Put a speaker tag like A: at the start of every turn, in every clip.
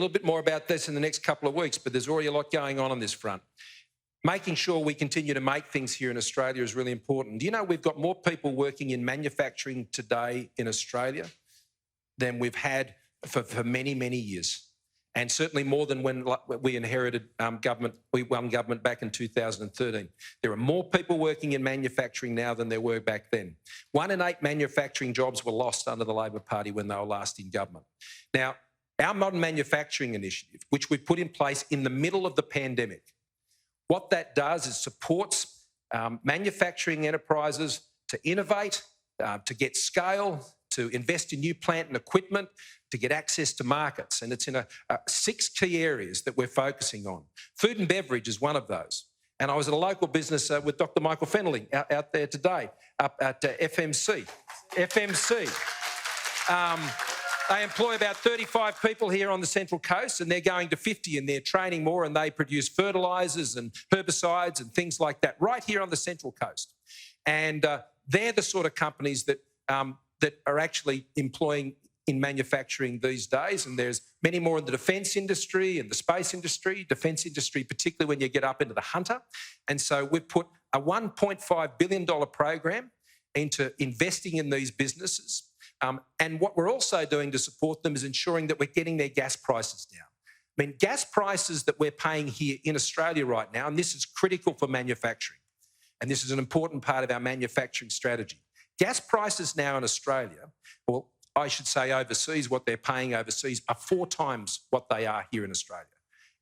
A: little bit more about this in the next couple of weeks, but there's already a lot going on this front. Making sure we continue to make things here in Australia is really important. Do you know we've got more people working in manufacturing today in Australia than we've had for many, many years? And certainly more than when we inherited government, we won government back in 2013. There are more people working in manufacturing now than there were back then. 1 in 8 manufacturing jobs were lost under the Labor Party when they were last in government. Now, our modern manufacturing initiative, which we put in place in the middle of the pandemic, what that does is supports manufacturing enterprises to innovate, to get scale, to invest in new plant and equipment, to get access to markets. And it's in 6 key areas that we're focusing on. Food and beverage is one of those. And I was at a local business with Dr. Michael Fennelly out there today, up at FMC. They employ about 35 people here on the Central Coast, and they're going to 50, and they're training more, and they produce fertilisers and herbicides and things like that right here on the Central Coast. And they're the sort of companies that are actually employing in manufacturing these days, and there's many more in the defence industry and the space industry, particularly when you get up into the hunter. And so we've put a $1.5 billion program into investing in these businesses. And what we're also doing to support them is ensuring that we're getting their gas prices down. I mean, gas prices that we're paying here in Australia right now, and this is critical for manufacturing, and this is an important part of our manufacturing strategy. Gas prices now in Australia, or I should say overseas, what they're paying overseas are 4 times what they are here in Australia.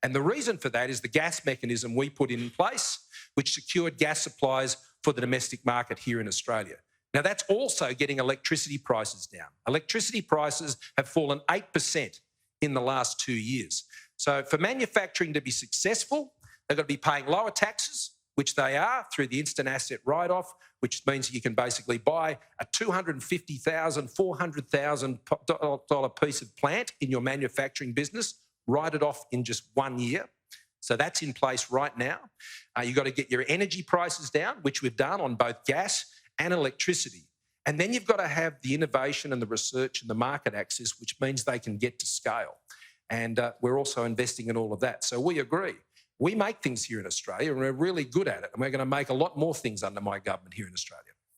A: And the reason for that is the gas mechanism we put in place, which secured gas supplies for the domestic market here in Australia. Now, that's also getting electricity prices down. Electricity prices have fallen 8% in the last 2 years. So for manufacturing to be successful, they've got to be paying lower taxes, which they are through the instant asset write-off, which means you can basically buy a $250,000, $400,000 piece of plant in your manufacturing business, write it off in just 1 year. So that's in place right now. You've got to get your energy prices down, which we've done on both gas and electricity. And then you've got to have the innovation and the research and the market access, which means they can get to scale. And we're also investing in all of that. So we agree. We make things here in Australia and we're really good at it. And we're going to make a lot more things under my government here in Australia.